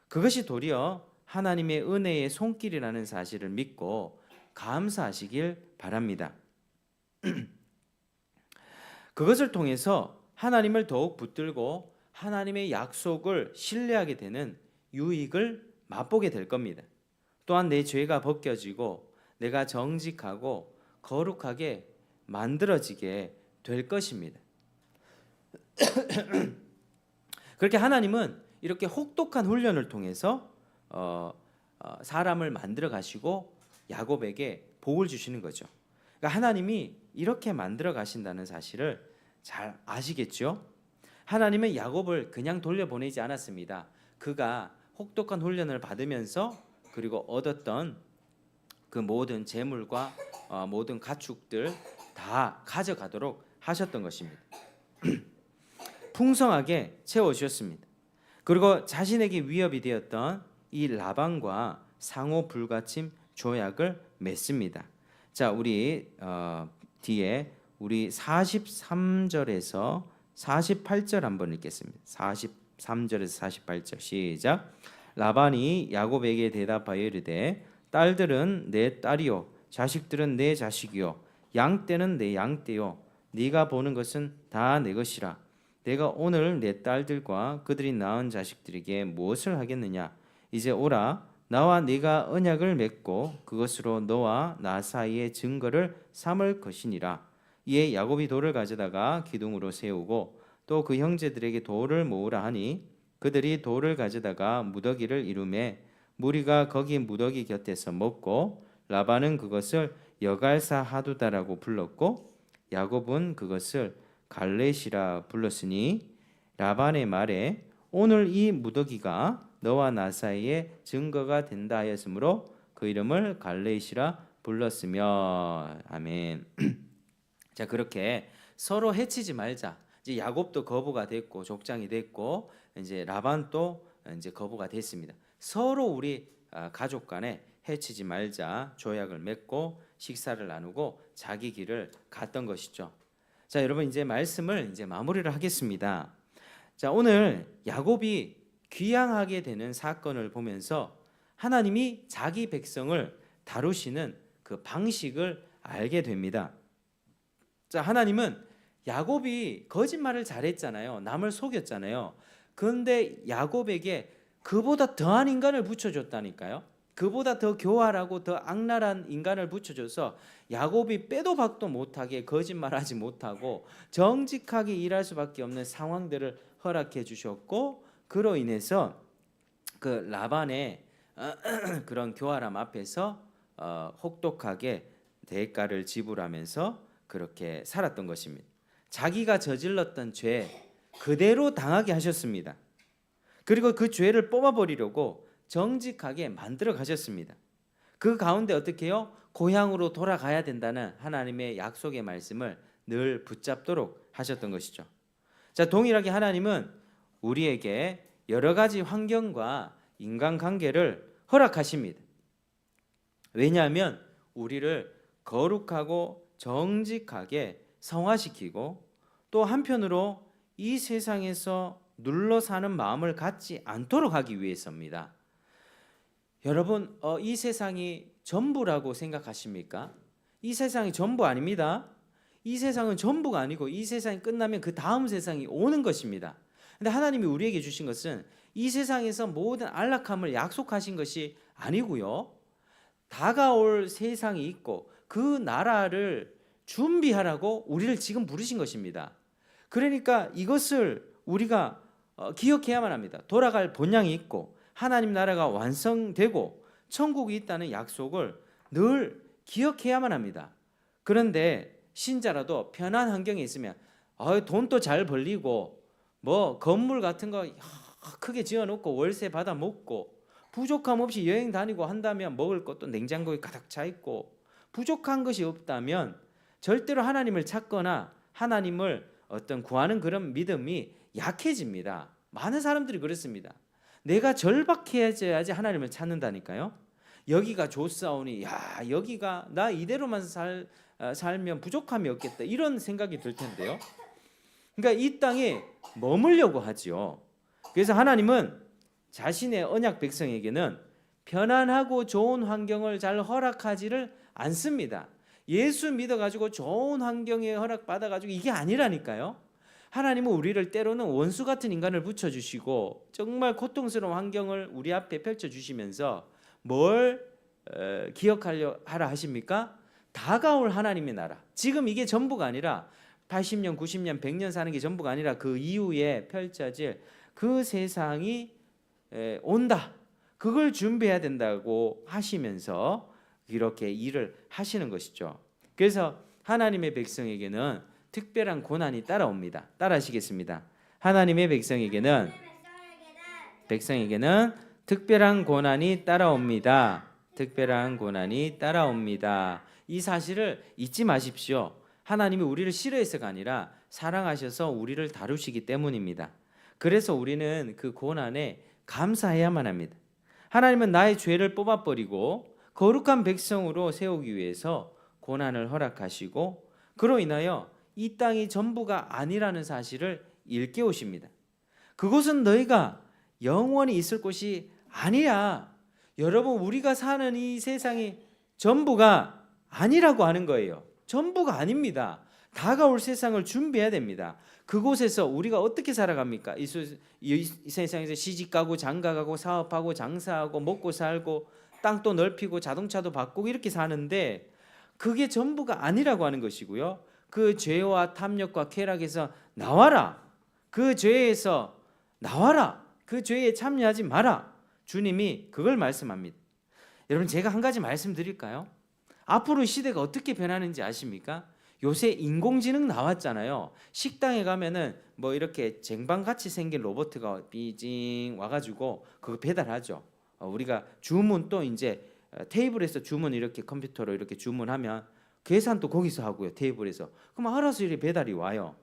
그것이 도리어 하나님의 은혜의 손길이라는 사실을 믿고 감사하시길 바랍니다. 그것을 통해서 하나님을 더욱 붙들고 하나님의 약속을 신뢰하게 되는 유익을 맛보게 될 겁니다. 또한 내 죄가 벗겨지고 내가 정직하고 거룩하게 만들어지게 될 것입니다. 그렇게 하나님은 이렇게 혹독한 훈련을 통해서 사람을 만들어 가시고 야곱에게 복을 주시는 거죠. 그러니까 하나님이 이렇게 만들어 가신다는 사실을 잘 아시겠죠? 하나님은 야곱을 그냥 돌려보내지 않았습니다. 그가 혹독한 훈련을 받으면서 그리고 얻었던 그 모든 재물과 모든 가축들 다 가져가도록 하셨던 것입니다. 풍성하게 채워주셨습니다. 그리고 자신에게 위협이 되었던 이 라반과 상호 불가침 조약을 맺습니다. 자, 우리 뒤에 우리 43절에서 48절 한번 읽겠습니다. 43절에서 48절 시작. 라반이 야곱에게 대답하여 이르되 딸들은 내 딸이요 자식들은 내 자식이요 양떼는 내 양떼요 네가 보는 것은 다 내 것이라. 내가 오늘 내 딸들과 그들이 낳은 자식들에게 무엇을 하겠느냐. 이제 오라. 나와 네가 언약을 맺고 그것으로 너와 나 사이의 증거를 삼을 것이니라. 이에 야곱이 돌을 가져다가 기둥으로 세우고 또 그 형제들에게 돌을 모으라 하니 그들이 돌을 가져다가 무더기를 이루매 무리가 거기 무더기 곁에서 먹고 라반은 그것을 여갈사 하두다라고 불렀고 야곱은 그것을 갈렛이라 불렀으니 라반의 말에 오늘 이 무더기가 너와 나 사이에 증거가 된다 하였으므로 그 이름을 갈렛이라 불렀으며. 아멘. 자, 그렇게 서로 해치지 말자. 이제 야곱도 거부가 됐고 족장이 됐고 이제 라반도 이제 거부가 됐습니다. 서로 우리 가족 간에 해치지 말자 조약을 맺고 식사를 나누고 자기 길을 갔던 것이죠. 자, 여러분 이제 말씀을 이제 마무리를 하겠습니다. 자, 오늘 야곱이 귀향하게 되는 사건을 보면서 하나님이 자기 백성을 다루시는 그 방식을 알게 됩니다. 자, 하나님은 야곱이 거짓말을 잘했잖아요. 남을 속였잖아요. 그런데 야곱에게 그보다 더한 인간을 붙여줬다니까요. 그보다 더 교활하고 더 악랄한 인간을 붙여줘서 야곱이 빼도 박도 못하게 거짓말하지 못하고 정직하게 일할 수밖에 없는 상황들을 허락해 주셨고, 그로 인해서 그 라반의 그런 교활함 앞에서 혹독하게 대가를 지불하면서 그렇게 살았던 것입니다. 자기가 저질렀던 죄 그대로 당하게 하셨습니다. 그리고 그 죄를 뽑아버리려고 정직하게 만들어 가셨습니다. 그 가운데 어떻게 해요? 고향으로 돌아가야 된다는 하나님의 약속의 말씀을 늘 붙잡도록 하셨던 것이죠. 자, 동일하게 하나님은 우리에게 여러 가지 환경과 인간관계를 허락하십니다. 왜냐하면 우리를 거룩하고 정직하게 성화시키고 또 한편으로 이 세상에서 눌러 사는 마음을 갖지 않도록 하기 위해서입니다. 여러분, 이 세상이 전부라고 생각하십니까? 이 세상이 전부 아닙니다. 이 세상은 전부가 아니고 이 세상이 끝나면 그 다음 세상이 오는 것입니다. 근데 하나님이 우리에게 주신 것은 이 세상에서 모든 안락함을 약속하신 것이 아니고요. 다가올 세상이 있고 그 나라를 준비하라고 우리를 지금 부르신 것입니다. 그러니까 이것을 우리가 기억해야만 합니다. 돌아갈 본향이 있고 하나님 나라가 완성되고 천국이 있다는 약속을 늘 기억해야만 합니다. 그런데 신자라도 편한 환경에 있으면 돈도 잘 벌리고 뭐 건물 같은 거 크게 지어놓고 월세 받아 먹고 부족함 없이 여행 다니고 한다면 먹을 것도 냉장고에 가득 차 있고 부족한 것이 없다면 절대로 하나님을 찾거나 하나님을 어떤 구하는 그런 믿음이 약해집니다. 많은 사람들이 그렇습니다. 내가 절박해져야지 하나님을 찾는다니까요. 여기가 좋사오니 야 여기가 나 이대로만 살면 부족함이 없겠다 이런 생각이 들 텐데요. 그러니까 이 땅에 머물려고 하지요. 그래서 하나님은 자신의 언약 백성에게는 편안하고 좋은 환경을 잘 허락하지를 않습니다. 예수 믿어가지고 좋은 환경에 허락받아가지고 이게 아니라니까요. 하나님은 우리를 때로는 원수 같은 인간을 붙여주시고 정말 고통스러운 환경을 우리 앞에 펼쳐주시면서 뭘 기억하려 하라 하십니까? 다가올 하나님의 나라. 지금 이게 전부가 아니라 80년, 90년, 100년 사는 게 전부가 아니라 그 이후에 펼쳐질 그 세상이 온다. 그걸 준비해야 된다고 하시면서 이렇게 일을 하시는 것이죠. 그래서 하나님의 백성에게는 특별한 고난이 따라옵니다. 따라하시겠습니다. 하나님의 백성에게는 특별한 고난이 따라옵니다. 특별한 고난이 따라옵니다. 이 사실을 잊지 마십시오. 하나님이 우리를 싫어해서가 아니라 사랑하셔서 우리를 다루시기 때문입니다. 그래서 우리는 그 고난에 감사해야만 합니다. 하나님은 나의 죄를 뽑아버리고 거룩한 백성으로 세우기 위해서 고난을 허락하시고 그로 인하여 이 땅이 전부가 아니라는 사실을 일깨우십니다. 그곳은 너희가 영원히 있을 곳이 아니야. 여러분, 우리가 사는 이 세상이 전부가 아니라고 하는 거예요. 전부가 아닙니다. 다가올 세상을 준비해야 됩니다. 그곳에서 우리가 어떻게 살아갑니까? 이 세상에서 시집가고 장가가고 사업하고 장사하고 먹고 살고 땅도 넓히고 자동차도 바꾸고 이렇게 사는데 그게 전부가 아니라고 하는 것이고요. 그 죄와 탐욕과 쾌락에서 나와라. 그 죄에서 나와라. 그 죄에 참여하지 마라. 주님이 그걸 말씀합니다. 여러분, 제가 한 가지 말씀드릴까요? 앞으로 시대가 어떻게 변하는지 아십니까? 요새 인공지능 나왔잖아요. 식당에 가면은 뭐 이렇게 쟁반같이 생긴 로봇가 삐징 와가지고 그거 배달하죠. 우리가 주문 또 이제 테이블에서 주문 이렇게 컴퓨터로 이렇게 주문하면 계산도 거기서 하고요. 테이블에서. 그럼 알아서 이렇게 배달이 와요.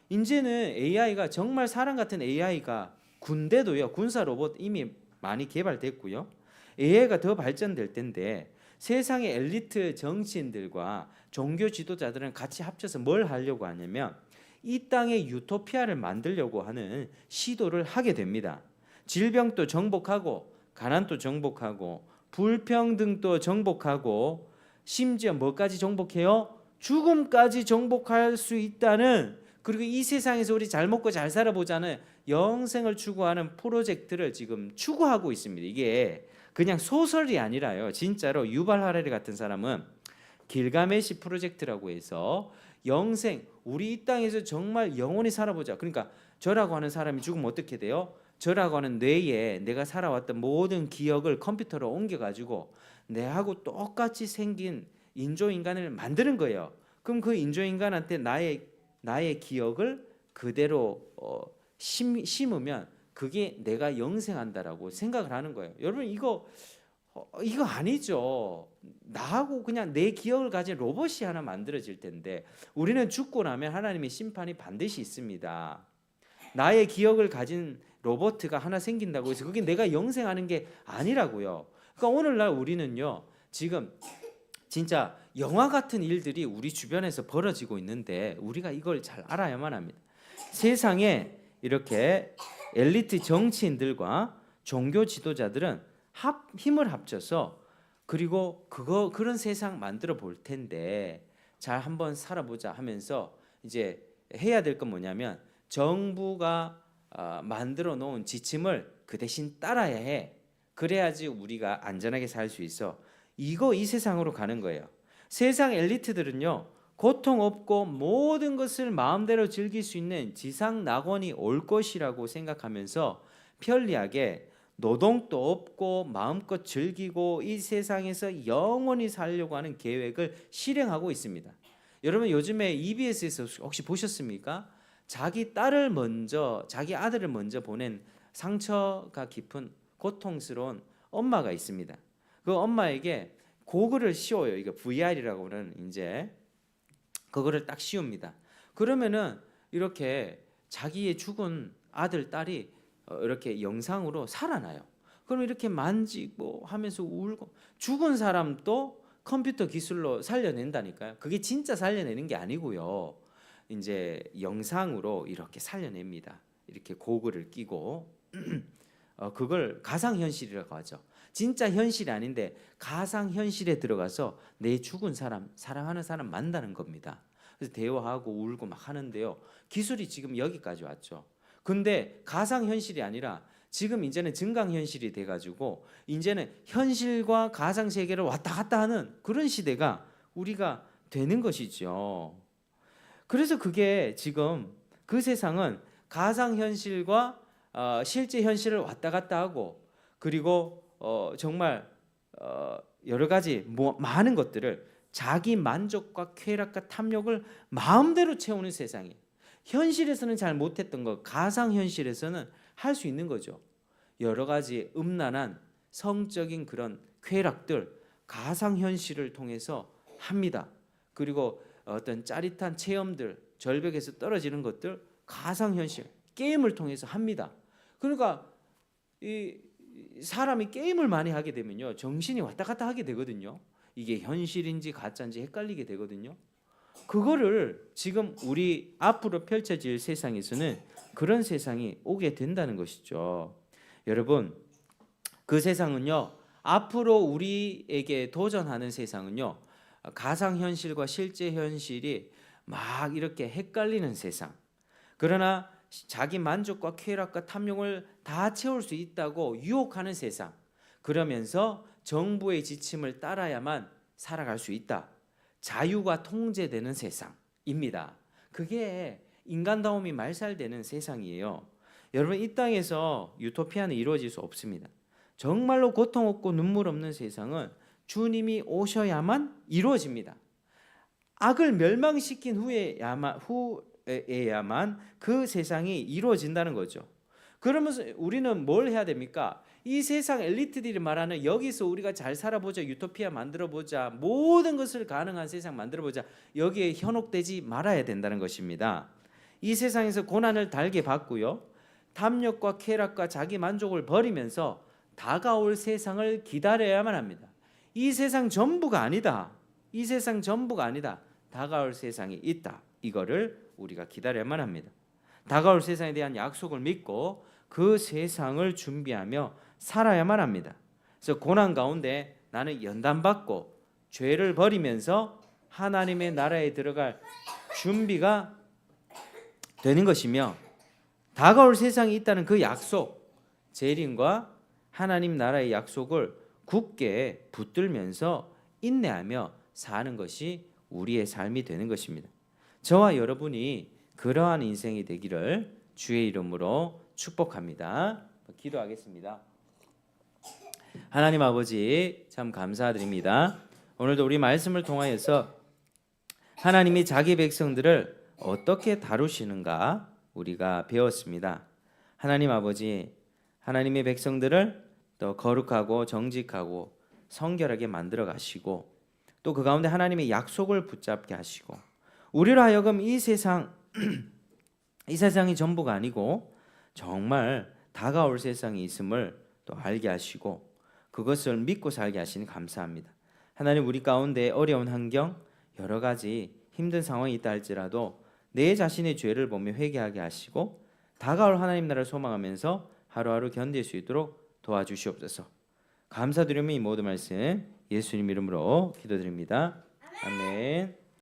이제는 AI가 정말 사람 같은 AI가 군대도요. 군사 로봇 이미 많이 개발됐고요. AI가 더 발전될 텐데 세상의 엘리트 정치인들과 종교 지도자들은 같이 합쳐서 뭘 하려고 하냐면 이 땅의 유토피아를 만들려고 하는 시도를 하게 됩니다. 질병도 정복하고 가난도 정복하고 불평등도 정복하고 심지어 뭐까지 정복해요? 죽음까지 정복할 수 있다는, 그리고 이 세상에서 우리 잘 먹고 잘 살아보자는 영생을 추구하는 프로젝트를 지금 추구하고 있습니다. 이게 그냥 소설이 아니라요. 진짜로 유발 하라리 같은 사람은 길가메시 프로젝트라고 해서 영생, 우리 이 땅에서 정말 영원히 살아보자. 그러니까 저라고 하는 사람이 죽으면 어떻게 돼요? 저라고 하는 뇌에 내가 살아왔던 모든 기억을 컴퓨터로 옮겨가지고 내하고 똑같이 생긴 인조인간을 만드는 거예요. 그럼 그 인조인간한테 나의 기억을 그대로 심으면 그게 내가 영생한다라고 생각을 하는 거예요. 여러분, 이거 아니죠. 나하고 그냥 내 기억을 가진 로봇이 하나 만들어질 텐데 우리는 죽고 나면 하나님의 심판이 반드시 있습니다. 나의 기억을 가진 로봇가 하나 생긴다고 해서 그게 내가 영생하는 게 아니라고요. 그러니까 오늘날 우리는요, 지금 진짜 영화 같은 일들이 우리 주변에서 벌어지고 있는데 우리가 이걸 잘 알아야만 합니다. 세상에 이렇게 엘리트 정치인들과 종교 지도자들은 힘을 합쳐서 그리고 그런 세상 만들어 볼 텐데 잘 한번 살아보자 하면서 이제 해야 될 건 뭐냐면 정부가 만들어 놓은 지침을 그 대신 따라야 해. 그래야지 우리가 안전하게 살 수 있어. 이 세상으로 가는 거예요. 세상 엘리트들은요, 고통 없고 모든 것을 마음대로 즐길 수 있는 지상 낙원이 올 것이라고 생각하면서 편리하게 노동도 없고 마음껏 즐기고 이 세상에서 영원히 살려고 하는 계획을 실행하고 있습니다. 여러분, 요즘에 EBS에서 혹시 보셨습니까? 자기 아들을 먼저 보낸 상처가 깊은 고통스러운 엄마가 있습니다. 그 엄마에게 고글을 씌워요. 이거 VR이라고 하는 이제 그거를 딱 씌웁니다. 그러면은 이렇게 자기의 죽은 아들, 딸이 이렇게 영상으로 살아나요. 그럼 이렇게 만지고 하면서 울고, 죽은 사람도 컴퓨터 기술로 살려낸다니까요. 그게 진짜 살려내는 게 아니고요. 이제 영상으로 이렇게 살려냅니다. 이렇게 고글을 끼고 그걸 가상현실이라고 하죠. 진짜 현실이 아닌데 가상현실에 들어가서 내 죽은 사람, 사랑하는 사람 만나는 겁니다. 그래서 대화하고 울고 막 하는데요. 기술이 지금 여기까지 왔죠. 근데 가상현실이 아니라 지금 이제는 증강현실이 돼가지고 이제는 현실과 가상세계를 왔다 갔다 하는 그런 시대가 우리가 되는 것이죠. 그래서 그게 지금 그 세상은 가상현실과 실제 현실을 왔다 갔다 하고 그리고 정말 여러 가지 많은 것들을 자기 만족과 쾌락과 탐욕을 마음대로 채우는 세상이에요. 현실에서는 잘 못했던 거 가상현실에서는 할 수 있는 거죠. 여러 가지 음란한 성적인 그런 쾌락들, 가상 현실을 통해서 합니다. 그리고 어떤 짜릿한 체험들, 절벽에서 떨어지는 것들 가상 현실, 게임을 통해서 합니다. 그러니까 이 사람이 게임을 많이 하게 되면요, 정신이 왔다 갔다 하게 되거든요. 이게 현실인지 가짜인지 헷갈리게 되거든요. 그거를 지금 우리 앞으로 펼쳐질 세상에서는 그런 세상이 오게 된다는 것이죠. 여러분, 그 세상은요, 앞으로 우리에게 도전하는 세상은요, 가상현실과 실제 현실이 막 이렇게 헷갈리는 세상. 그러나 자기 만족과 쾌락과 탐욕을 다 채울 수 있다고 유혹하는 세상. 그러면서 정부의 지침을 따라야만 살아갈 수 있다. 자유가 통제되는 세상입니다. 그게 인간다움이 말살되는 세상이에요. 여러분, 이 땅에서 유토피아는 이루어질 수 없습니다. 정말로 고통 없고 눈물 없는 세상은 주님이 오셔야만 이루어집니다. 악을 멸망시킨 후에야만 그 세상이 이루어진다는 거죠. 그러면서 우리는 뭘 해야 됩니까? 이 세상 엘리트들이 말하는 여기서 우리가 잘 살아보자, 유토피아 만들어보자, 모든 것을 가능한 세상 만들어보자, 여기에 현혹되지 말아야 된다는 것입니다. 이 세상에서 고난을 달게 받고요, 탐욕과 쾌락과 자기 만족을 버리면서 다가올 세상을 기다려야만 합니다. 이 세상 전부가 아니다. 이 세상 전부가 아니다. 다가올 세상이 있다. 이거를 우리가 기다려야만 합니다. 다가올 세상에 대한 약속을 믿고 그 세상을 준비하며 살아야만 합니다. 그래서 고난 가운데 나는 연단받고 죄를 버리면서 하나님의 나라에 들어갈 준비가 되는 것이며, 다가올 세상이 있다는 그 약속, 재림과 하나님 나라의 약속을 굳게 붙들면서 인내하며 사는 것이 우리의 삶이 되는 것입니다. 저와 여러분이 그러한 인생이 되기를 주의 이름으로 축복합니다. 기도하겠습니다. 하나님 아버지, 참 감사드립니다. 오늘도 우리 말씀을 통하여서 하나님이 자기 백성들을 어떻게 다루시는가 우리가 배웠습니다. 하나님 아버지, 하나님의 백성들을 또 거룩하고 정직하고 성결하게 만들어 가시고, 또 그 가운데 하나님의 약속을 붙잡게 하시고, 우리로 하여금 이 세상이 전부가 아니고 정말 다가올 세상이 있음을 또 알게 하시고 그것을 믿고 살게 하시니 감사합니다. 하나님, 우리 가운데 어려운 환경, 여러 가지 힘든 상황이 있다 할지라도 내 자신의 죄를 보며 회개하게 하시고 다가올 하나님 나라를 소망하면서 하루하루 견딜 수 있도록 도와주시옵소서. 감사드리며 이 모든 말씀 예수님 이름으로 기도드립니다. 아멘.